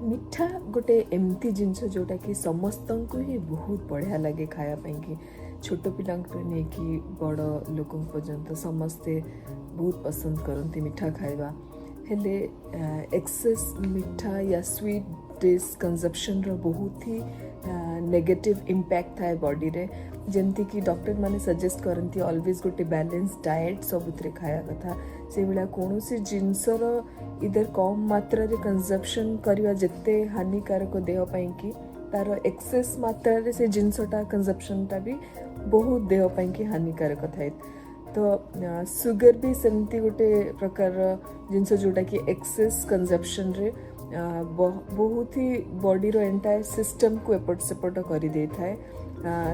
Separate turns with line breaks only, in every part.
मिठा गोटे एमती जिनस जोटा कि समस्त को ही बहुत बढ़िया लगे खायापाई कि छोट पिला नहीं कि बड़ लोक पर्यंत समस्ते बहुत पसंद करती मिठा खाइबा हेले एक्सेस मिठा या स्वीट डिश कंजप्शन रो बहुत ही नेगेटिव इम्पैक्ट थाए बॉडी रे जमती कि डॉक्टर माने सजेस्ट करती ऑलवेज गोटे बैलेंस डाएट सबुतरे खाया कथा से भाया कौन सी जिनसर इधर कम मात्रा रे कंजप्शन करवा जिते हानिकारक देह पाई कि तार एक्सेस मात्रा रे से जिनसटा कंजप्शनटा भी बहुत देह पाई कि हानिकारक थाए। तो सुगर भी सेमती गोटे प्रकार जिनस जोटा कि एक्सेस कंजप्शन रे बहुत ही बॉडी रो एंटायर सिस्टम को एपट सेपट कर दे थाए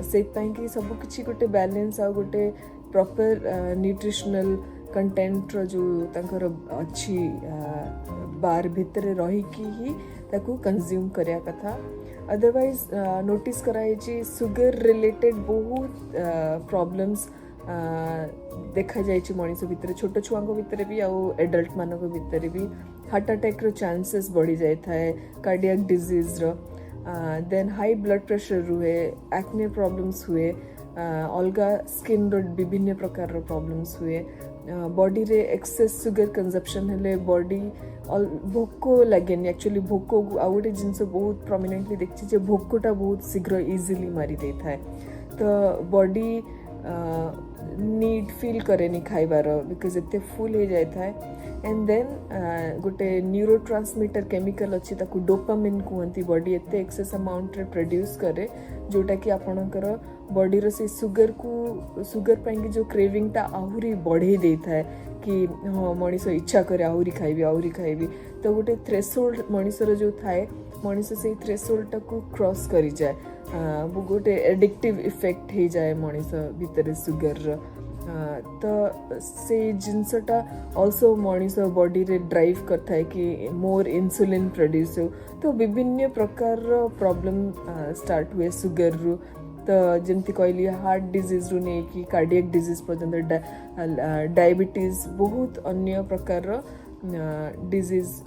से कि सब किसी गोटे बैलेंस आ गोटे प्रॉपर न्यूट्रिशनल कंटेंट रो जो तांकर अच्छी बार भितर रही ही ताकू कंज्यूम करिया कथा। अदरवाइज नोटिस कराई सुगर रिलेटेड बहुत प्रॉब्लम्स देखा जाइए मनीष भितर छोट छुआ भितर भी आउ एडल्ट मान भितर भी हार्ट अटैक रो चांसेस बढ़ी जाए थाए कार्डियक डिजीज रो देन हाई ब्लड प्रेशर रुए एक्ने प्रॉब्लम्स हुए अलगा स्किन रो विभिन्न प्रकार रो प्रॉब्लम्स हुए बॉडी रे एक्सेस सुगर कंजप्शन हेले बॉडी भोक लगे एक्चुअली भोक आउ गोटे जिनस बहुत प्रोमिनेंटली देखी भोकटा बहुत शीघ्र इजिली मारी दे थाए तो बॉडी नीड फील करे खाइबार बिकज एते फुल हो जाए था एंड देन गोटे न्यूरो ट्रांसमिटर केमिकल अच्छी ताकू डोपामिन कहती बॉडी एते एक्सेस अमाउंट रे प्रोड्यूस करे जोटा कि आपणकर बॉडी रो से सुगर पाई जो क्रेविंग टा आहुरी बढ़े दे था कि हाँ मनीष इच्छा करे आहुरी खाइबी तो गोटे थ्रेशोल्ड मनीषर जो थाए मनीष से थ्रेशोल्ड टाकू क्रॉस करी जाए गोटे एडिक्टिव इफेक्ट हो जाए मनीष भितर सुगर तो से जिनसटा ऑल्सो मनीष बॉडी रे ड्राइव करता है कि मोर इंसुलिन प्रोड्यूस हो तो विभिन्न प्रकार प्रॉब्लम स्टार्ट हुए सुगर रु तो जमती कहली हार्ट डिजीज रु नहीं कि कार्डियक डिजीज पर्यंत डायबिटीज बहुत अन्य प्रकार डिजीज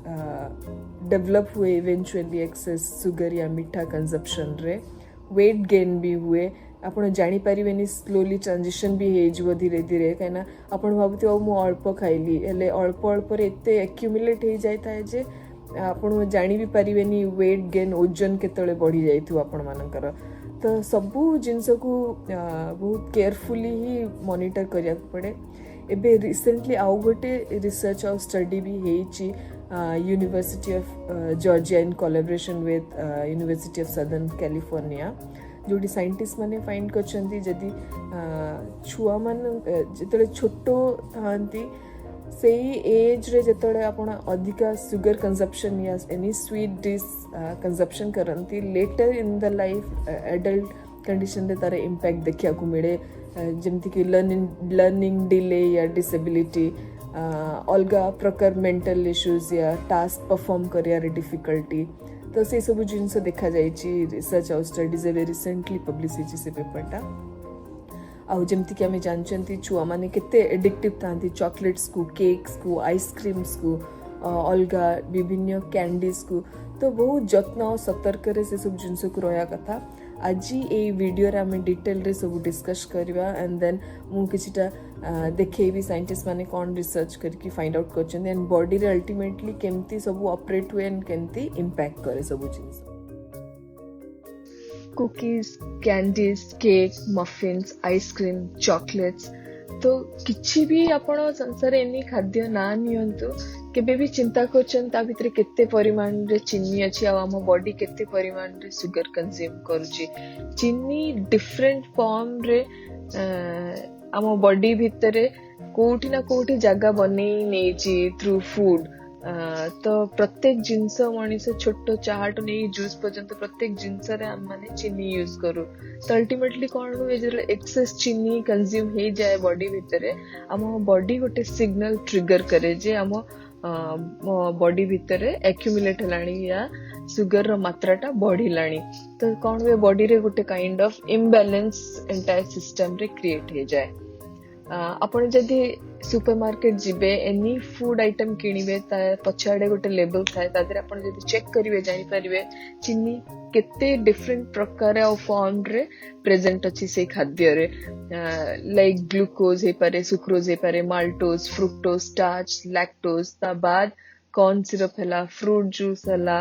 डेवलप हुए इवेंचुअली एक्सेस सुगर या मीठा कंजप्शन रे वेट गेन भी हुए आपन जानी पारिबेनी स्लोली ट्रांजिशन भी हो धीरे धीरे कहीं आपन भाबुते मु अल्प खाइली हेले अल्प अल्प रे एते एक्यूमुलेट हो जाए था जे आपन जानी भी पारिबेनी वेट गेन ओजन केतले बढ़ी जाइथु आपन मानकर तो सबू जिनस को बहुत केयरफुली ही मॉनिटर करिया पड़े। एबे रिसेंटली आउ गोटे रिसर्च और स्टडी भी हेची university of Georgia in collaboration with university of southern California जोटी साइंटिस्ट माने फाइंड करछंती जदी छुआ मान जतले छोटो थांती सेही एज रे जतले आपण अधिका सुगर कंजप्शन या एनी स्वीट डिश कंजप्शन करंती later in the life adult condition रे तार इम्पैक्ट देखिया को मिले जमती कि लर्निंग डिले या डिसेबिलिटी अलगा प्रकार मेंटल इश्यूज या टास्क परफॉर्म करिया डिफिकल्टी तो से सब जिनस देखा जाइए रिसर्च और स्टडीज एवं रिसेंटली पब्लिश होती से पेपरटा आउ जमती कि आम जानते छुआ मैंने केते एडिक्टिव था चॉकलेट्स को केक्स को आइसक्रीम्स को अलगा विभिन्न कैंडीज को तो बहुत जत्न और सतर्क से सब जिनस को रहा कथा आज ये वीडियो रे आम डिटेल रे सब डिस्कस करवा एंड देन मु किछिटा देखैबी साइंटिस्ट माने कौन रिसर्च करके फाइंड आउट करछन एंड बॉडी रे अल्टीमेटली केमती सब ऑपरेट हुए एंड केमती इंपैक्ट करे सब जिनस cookies candies cake muffins ice cream chocolates तो किछि भी आपण संसार एनी खाद्य ना नियंतु केबे भी चिंता करछन ता भितरे केते परिमाण रे चीनी अछि आ हम बॉडी केते परिमाण रे सुगर कंज्यूम करूची चीनी डिफरेंट फॉर्म रे आम बॉडी भितरे कोठी ना कोठी जगह बनेई नेची थ्रू फूड तो प्रत्येक जिनस मनीष छोट चाहट नहीं जूस पर्यंत प्रत्येक जिनस रे हम माने चीनी यूज करू तो अल्टीमेटली कौन हुए जो एक्सेस चीनी कंज्यूम हो जाए बॉडी भितरे आम बॉडी गोटे सिग्नल ट्रिगर करे जे आम बॉडी भितरे एक्यूमुलेट हलाणी या सुगर रो मात्राटा बढ़िलाणी तो कौन हुए बॉडी रे गोटे kind of imbalance entire system रे क्रिएट हो जाए आपण जदि सुपर मार्केट जिबे एनी फूड आइटम किनिबे ता पछाडे गोटे लेबल थाए तादरे आपण जदि चेक करिवे जानि परिवे चीनी केते डिफरेंट प्रकार ऑफ फॉर्म रे प्रेजेंट अछि से खाद्य रे लाइक ग्लूकोज हे पारे सुक्रोज हे पारे माल्टोज फ्रुक्टोज स्टार्च लैक्टोज ता बाद कॉर्न सिरप हला फ्रूट जूस हला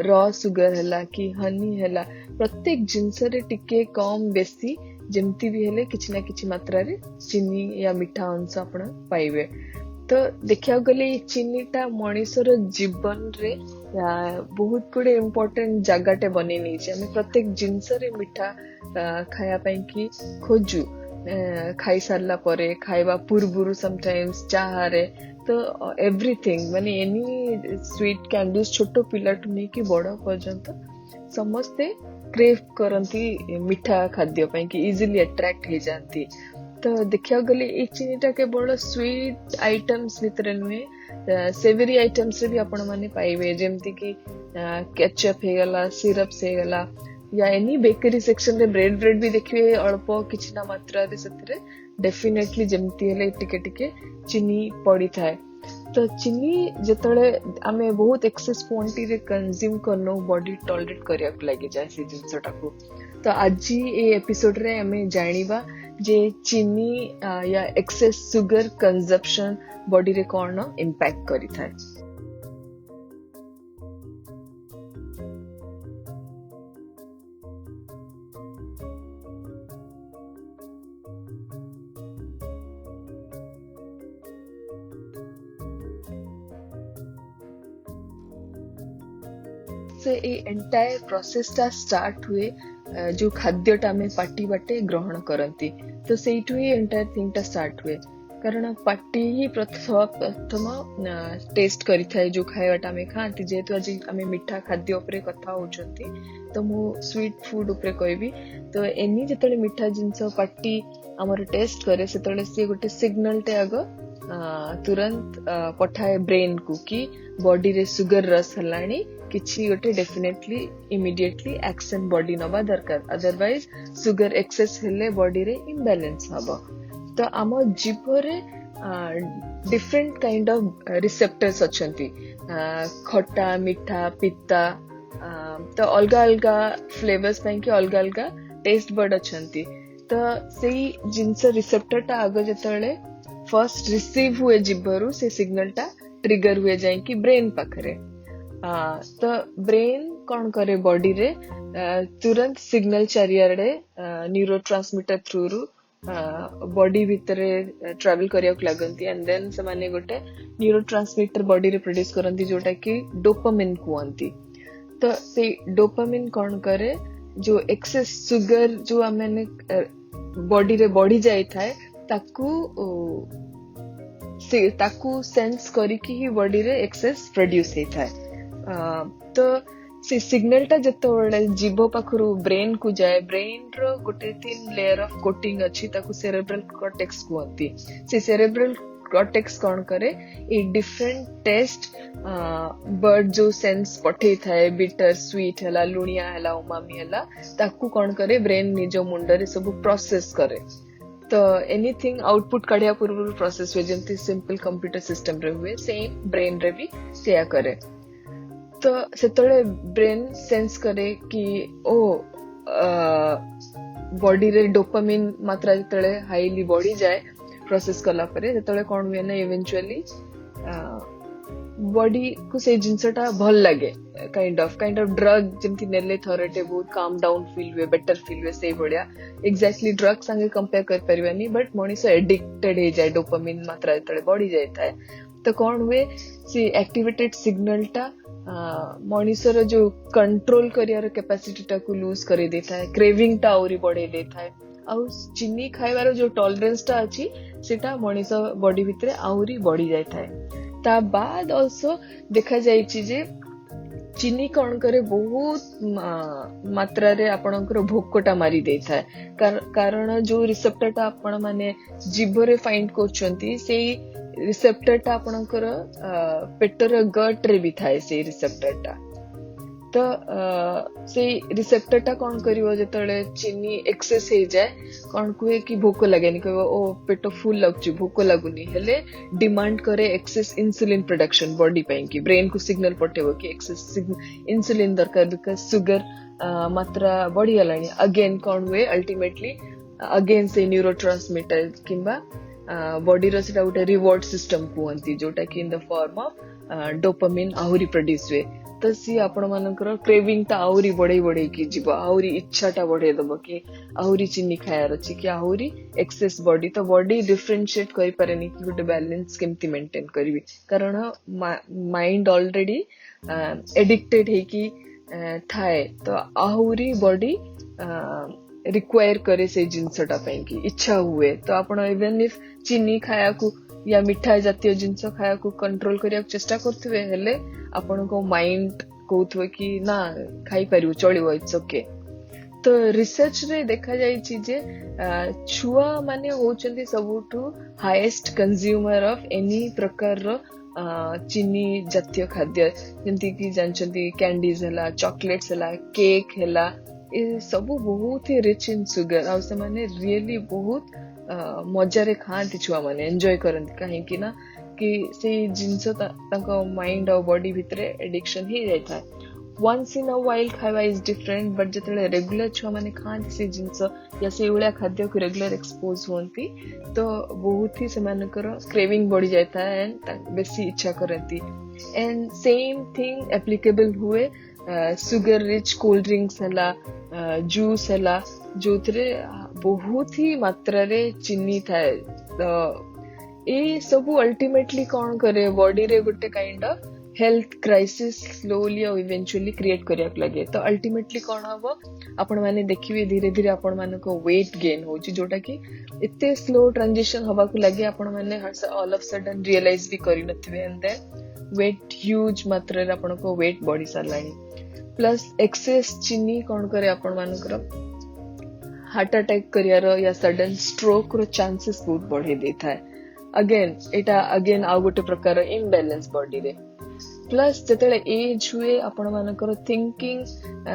रॉ सुगर हला कि हनी हला प्रत्येक जिनस रे टिके कम बेसी जमती भी हेले किछि ना किछि मात्रा रे चीनी या मिठा अंश आपण पाइबे तो देखिया गले चीनीटा मनीषर जीवन रे बहुत गुडे इम्पोर्टेंट जगाटे बने नहीं आम प्रत्येक जिनस रे मिठा खाया पाई कि खोजु खाई सारला परे खाइबा पूर्वरु समटाइम्स चाहा रे तो एवरीथिंग माने एनी स्वीट कैंडीज छोटो पिला टू नहीं कि बड़ पर्यंत समस्ते क्रेव करती मिठा खाद्य पाई कि इजिली अट्रैक्ट हो जाती तो देखिया गले ये चीनीटा केवल स्वीट आइटम्स भितर नुहे सेवेरी आइटम्स रे भी आपण माने पाइबे जेमती कि केचप हे गला सिरप्स हे गला या एनी बेकरी सेक्शन रे ब्रेड भी देखिए अल्प किछि ना मात्रा रे सतरे डेफिनेटली जेमती हेले टिके टिके चीनी पड़ी थाए तो चीनी जेतले आमे बहुत एक्सेस क्वांटिटी रे कंज्यूम करनो बॉडी टॉलरेट करिया लागि जाय से जिंसटा को तो आज ए एपिसोड रे आमे जानिबा जे चीनी या एक्सेस सुगर कंजप्शन बॉडी रे कोन इंपैक्ट करि थाए से ए एंटायर प्रोसेस टा स्टार्ट हुए जो खाद्यटा आम पार्टी बाटे ग्रहण करती तो सेठू ही एंटायर थिंग टा स्टार्ट हुए कारण पार्टी ही प्रथम टेस्ट करि थाए जो खाइबाटा आम खाती जेहेतु आज आम मिठा खाद्य उपरे कथा होचंती तो मु स्वीट फूड उपरे कहबी तो एनी जेतले मिठा जिंस पार्टी हमर टेस्ट करे सेतले से गोटे सिग्नल टे आग तुरंत पठाए ब्रेन को कि बॉडी रे सुगर रस हलाणी किछि गोटे डेफिनेटली इमिडिएटली एक्शन बॉडी नबा दरकार अदरवाइज सुगर एक्सेस हेले बॉडी रे इम्बैलेंस हबो तो आम जीभ रे डिफरेंट काइंड ऑफ रिसेप्टर्स अछंती खट्टा मीठा पित्ता तो अलगा अलगा फ्लेवर्स पई कि अलगा अलगा टेस्ट बड अछंती तो सेही जिंस रिसेप्टर टा आगे जतले फर्स्ट रिसीव हुए जीभरू से सिग्नल टा ट्रिगर हुए जाए कि ब्रेन पाखरे तो ब्रेन कौन करे बॉडी रे तुरंत सिग्नल चारियाडे न्यूरोट्रांसमीटर थ्रू रु बॉडी भितरे ट्रैवल करिया लागंती एंड देन से माने गोटे न्यूरोट्रांसमीटर बॉडी रे प्रोड्यूस करंती जोटा कि डोपामिन कहंती तो से डोपामिन कौन करे जो एक्सेस सुगर जो आमे बॉडी रे बढ़ी जाई थाए ताकू सेंस करिकी ही बॉडी रे एक्सेस प्रोड्यूस हे थाए तो से सिग्नल टा जतबेले जीभ पाखरु ब्रेन को जाए ब्रेन रो गोटे थिन लेयर ऑफ कोटिंग अछि ताकू सेरेब्रल कॉर्टेक्स कहंती से सेरेब्रल कॉर्टेक्स कौन करे ए डिफरेंट टेस्ट बर्ड जो सेंस पठे थाए बिटर स्वीट हला लुणिया हला उमामी हला ताकू कौन करे ब्रेन निजो मुंड रे सब प्रोसेस करे तो एनीथिंग आउटपुट काढ़िया पूर्व प्रोसेस हुए जमती सिंपल कंप्यूटर सिस्टम रे हुए सेम ब्रेन रे भी सेया करे तो सेतले ब्रेन सेंस करे कि ओ बॉडी रे डोपामिन मात्रा जतले हाईली बढ़ी जाए प्रोसेस कला परे जतले कोन हुए ना इवेंचुअली बॉडी को से जिंसटा भल लगे काइंड ऑफ ड्रग जमती नेले थोरटे बहुत काम डाउन फील हुए बेटर फील हुए से बढ़िया एग्जैक्टली ड्रग संगे कंपेयर कर परिवानी बट मनीष एडिक्टेड हो जाए डोपामिन मात्रा जतले बढ़ी जाए था तो कौन हुए से एक्टिवेटेड सिग्नल टा मनीषर जो कंट्रोल करियार कैपेसिटी टा को लूज कर देता है क्रेविंग टा और बढ़े देता है आउ चीनी खाइबार जो टॉलरेंस टा अछि सेटा मनीष बॉडी भितरे आउरी बढ़ी जाता है ता बाद ऑल्सो देखा जाए जे चीनी कौन करे बहुत मात्रा रे आपणकर भोकटा मारी दे था कारण जो रिसेप्टर टा आपण माने जीभ रे फाइंड करछंती सेही रिसेप्टर टा आपणकर पेटर गट रे भी थाए से रिसेप्टर टा तो से रिसेप्टर टा कौन करिवो जेतले चीनी एक्सेस हो जाए कौन कुए कि भोक लगे कहबो ओ पेट फुल लगुची भोक लगुनी हेले डिमांड करे एक्सेस इंसुलिन प्रोडक्शन बॉडी पे कि ब्रेन को सिग्नल पठेबो कि एक्सेस इंसुलिन दरकार बिकॉज शुगर मात्रा बढ़ी गलानी अगेन कौन हुए अल्टीमेटली अगेन से न्यूरोट्रांसमीटर किंबा बॉडी रो सेटा गोटे रिवॉर्ड सिस्टम कहती जोटा कि in the form of dopamine आहुरी प्रोड्यूस हुए तो सी आपण मानकर क्रेविंग टा आहुरी बढ़े कि जीव आहुरी इच्छा टा बढ़े दब कि आहुरी चीनी खायार अच्छी कि आहुरी एक्सेस बॉडी तो बॉडी डिफरेंशिएट करि पारेनी कि गोटे बैलेंस केमती मेंटेन करबी कारण माइंड ऑलरेडी एडिक्टेड है कि थाए तो आहुरी बॉडी रिक्वायर करे से जिनसटा कि इच्छा हुए तो आपण इवन इफ चीनी खाया को या मिठा जातीय जिनस खाया को कंट्रोल करिया चेष्टा करथुवे हेले आपण को माइंड कहथुवे कि ना खाई परियो चलिवो इट्स ओके तो रिसर्च रे देखा जायछि जे छुआ माने होचंती सबुठु हाईएस्ट कंज्यूमर ऑफ एनी प्रकार रो चीनी जातीय खाद्य जेंति कि जानचंती कैंडीज हला चॉकलेट्स हला केक हला ये सबू बहुत ही रिच इन सुगर आ से माने रियली बहुत मजारे खाती छुआ माने एंजॉय करती कहीं ना कि से जिनस माइंड और बॉडी भितर एडिक्शन ही जाता है वंस इन अ वाइल खावा इज डिफरेंट बट जिते रेगुलर छुआ माने खाती से जिनस या से भाया खाद्य को रेगुलर एक्सपोज होती तो बहुत ही से क्रेविंग बढ़ी जाता है एंड बेसी इच्छा करती एंड सेम थिंग एप्लीकेबल हुए सुगर रिच कोल्ड ड्रिंक्स हला जूस हला जो बहुत ही मात्रा रे चीनी थाए तो ये सबू अल्टीमेटली कौन करे बॉडी रे गोटे kind of health crisis slowly और इवेंचुअली क्रिएट करिया लगे तो अल्टीमेटली कौन हम आपण माने देखिए धीरे धीरे आपण मान को वेट गेन हो जोटा कि इतने स्लो ट्रांजिशन हवा को लगे आपण माने ऑल ऑफ सडन रियलाइज भी करि नथिबे एंड देन वेट ह्यूज मात्रा रे आपण को वेट बढ़ी सारलानी प्लस एक्सेस चीनी कौन करे आपण मानकर हार्ट अटैक करियार या सडन स्ट्रोक रो चांसेस बहुत बढ़े देता है अगेन आउ गोटे प्रकार इम्बैलेंस बॉडी रे प्लस जतले एज हुए आपण मानकर थिंकिंग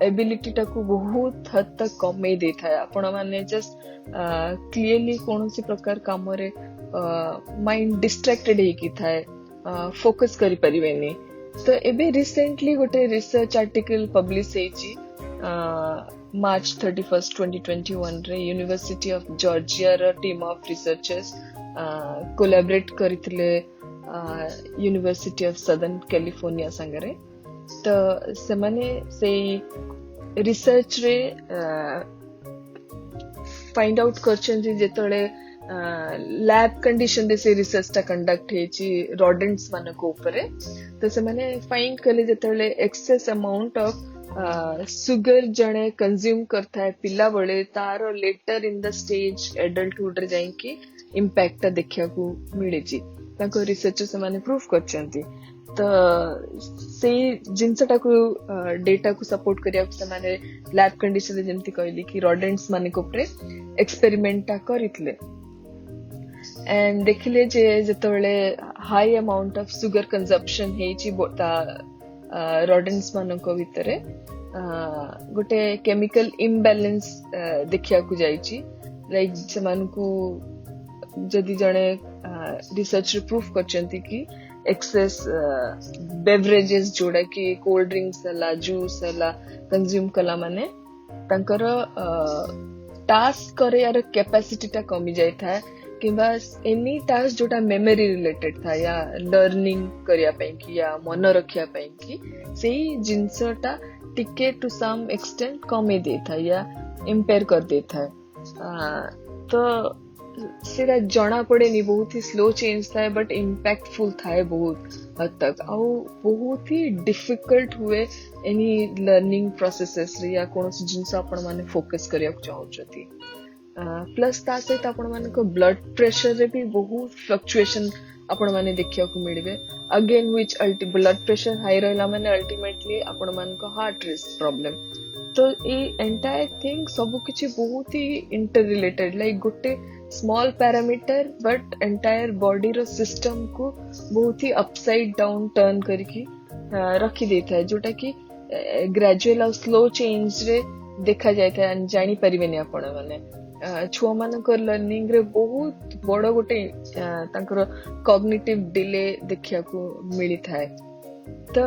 एबिलिटी टाकू बहुत हद तक कमे देता है आपण माने जस्ट क्लियरली कोनोसी प्रकार काम रे माइंड डिस्ट्रैक्टेड हे की थाए फोकस करि परिबेनी तो एबे रिसेंटली गोटे रिसर्च आर्टिकल पब्लिश हेची March 31st 2021 रे यूनिवर्सिटी ऑफ जॉर्जिया रा टीम ऑफ रिसर्चर्स कोलैबोरेट करथिले यूनिवर्सिटी ऑफ सदर्न कैलिफोर्निया संगरे तो से माने से रिसर्च रे फाइंड आउट करछन जे जेतळे लैब कंडीशन रे से रिसर्च टा कंडक्ट हेची रोडेंट्स मानको ऊपरे तो से माने फाइंड कले जेतळे एक्सेस अमाउंट ऑफ सुगर जड़े कंज्यूम करता है पिला बड़े तार later in the stage adulthood रे जाइकी इंपैक्ट देखिया को मिले ताको रिसर्च से माने प्रूफ करचंती तो से जिनसटा को डेटा को सपोर्ट करिया से माने लैब कंडीशन रे जेंति कहली कि रोडेंट्स माने को ऊपर एक्सपेरिमेंट टा करितले एंड देखिले जे जतले high amount of sugar consumption हेची बोता रोडेंट्स मानको भितरे गोटे केमिकल इम्बैलेंस देखिया को जाइची लाइक से मानको जदि जणे रिसर्च प्रूफ करचंती कि एक्सेस बेवरेजेस जोड़ा कि कोल्ड ड्रिंक्स हला जूस हला कंज्यूम कला माने तांकर टास्क करे यार कैपेसिटी टा कमी जाय था किंबा एनी टास्क जोटा मेमोरी रिलेटेड था या लर्निंग करिया पई कि या मन रखिया पई कि सेही जिंसटा टिके टू सम एक्सटेंट कमी दे था या इंपेयर कर दे था तो सेटा जना पड़े नहीं बहुत ही स्लो चेंज था बट इम्पैक्टफुल था बहुत हद तक आउ बहुत ही डिफिकल्ट हुए एनी लर्निंग प्रोसेसेस या कौन जिनस आपण माने फोकस करिया चाहूछथि प्लस ता सहित आपण मानको ब्लड प्रेशर रे भी बहुत फ्लक्चुएशन आपण माने देखिया को मिलबे again which blood pressure high रहला माने अल्टीमेटली आपण मानको हार्ट रिस्क प्रॉब्लम तो ए एंटायर थिंग सब किछि बहुत ही इंटर रिलेटेड लाइक गोटे small parameter but entire body रो सिस्टम को बहुत ही अपसाइड डाउन टर्न करके रखी दे था जोटा कि ग्रेजुअल और स्लो चेंज रे देखा जाए था जानी परिबेनी आपण माने छुआ मानकर लर्निंग रे बहुत बड़ गोटे तांकर कॉग्निटिव डिले देखिया को मिली थाए तो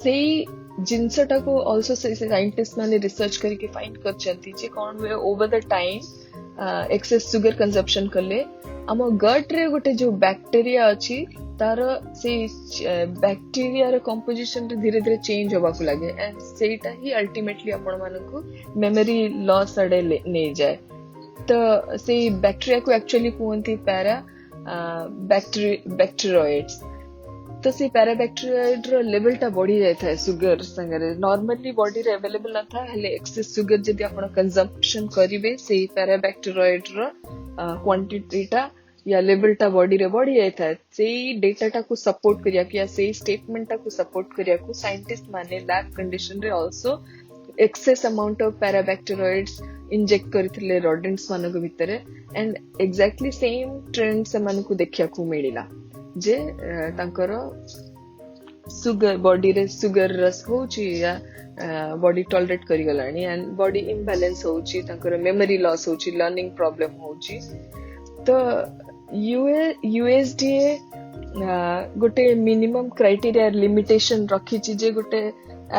सेई जिनसटा को आल्सो से साइंटिस्ट माने रिसर्च करके फाइंड करछंती जे कोन वे over the time excess sugar consumption करले आम गट रे गोटे जो बैक्टीरिया अछि तार से बैक्टीरिया रो कंपोजिशन रे धीरे धीरे चेंज होबा को लागे एंड सेटा ही अल्टीमेटली आपण मानकु मेमोरी लॉस अडे नै जाए तो से बैक्टीरिया को एक्चुअली कोनती पैरा बैक्टीरियोइड्स तो से पैराबैक्टीरियोइड रो लेवल टा बढ़ी जाय था सुगर संगरे नॉर्मली बॉडी रे अवेलेबल न था हेले एक्सेस सुगर जदी आपण कंजम्पशन करिवे से पैराबैक्टीरियोइड रो क्वांटिटी टा या लेवल टा बॉडी रे बढ़ी जाय था से डेटा टा को सपोर्ट करिया कि से स्टेटमेंट टा को सपोर्ट करिया को साइंटिस्ट माने लैब कंडीशन रे also excess amount of parabacteroides inject करथिले रोडेंट्स मानको भितरे एंड एग्जैक्टली सेम ट्रेंड से मानको देखिया को मिलिला जे तांकर सुगर बॉडी रे सुगर रस होची या बॉडी टॉलरेट करी गलानी एंड बॉडी इम्बैलेंस होची तांकर मेमोरी लॉस होची लर्निंग प्रॉब्लम होची तो यूएसडीए गोटे मिनिमम क्राइटेरिया लिमिटेशन रखी जे गोटे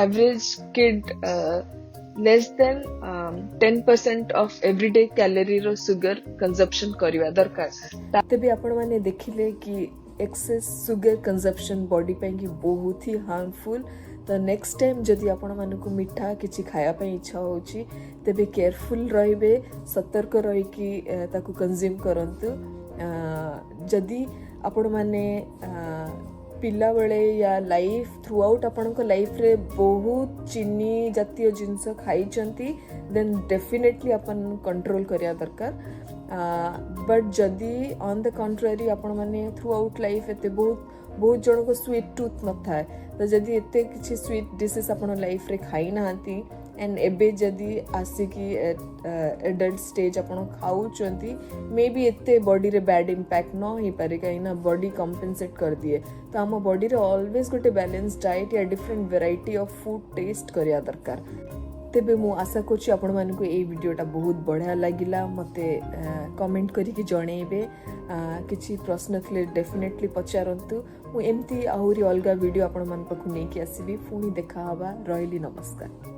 average kid less than 10% of everyday calorie रो सुगर कंजप्शन करवा दरकार ताते भी आपण माने देखिले कि एक्सेस सुगर कंजप्शन बॉडी पे की बहुत ही हार्मफुल तो नेक्स्ट टाइम जदि आपण मानकु मिठा किछि खाया पे इच्छा होची तेबे केयरफुल रहिबे सतर्क रही कि ताकू कंज्यूम करंतु जदि आपण माने पिला बेले या लाइफ थ्रू आउट आपणको लाइफ रे बहुत चीनी जातीय जिनस खाई चंती देन डेफिनेटली अपन कंट्रोल करिया दरकार बट जदि ऑन द कंट्रारी आपण माने थ्रू आउट लाइफ एते बहुत जन को स्वीट टूथ न थाए तो जदि एते किछि स्वीट डिशेस आपण लाइफ रे खाई नांती एंड एबे जदि आसिकी एडल्ट स्टेज आपण खाउचंती मे बी एते बॉडी रे बैड इंपैक्ट न हो पारे कहीं ना बॉडी कंपेंसेट कर दिए तो आम बॉडी रे ऑलवेज गोटे बैलेंस डाइट या different variety of food taste करिया दरकार तेबे मु आशा करछि आपण मानकु ए वीडियोटा बहुत बढ़िया लागिला मते कमेंट करिकि जणेबे किछि प्रश्न थले डेफिनेटली पचारंतु मु एमती आहुरी अलगा वीडियो आपण मान पखु नेकी आसीबी पुणी देखा हबा रहली नमस्कार।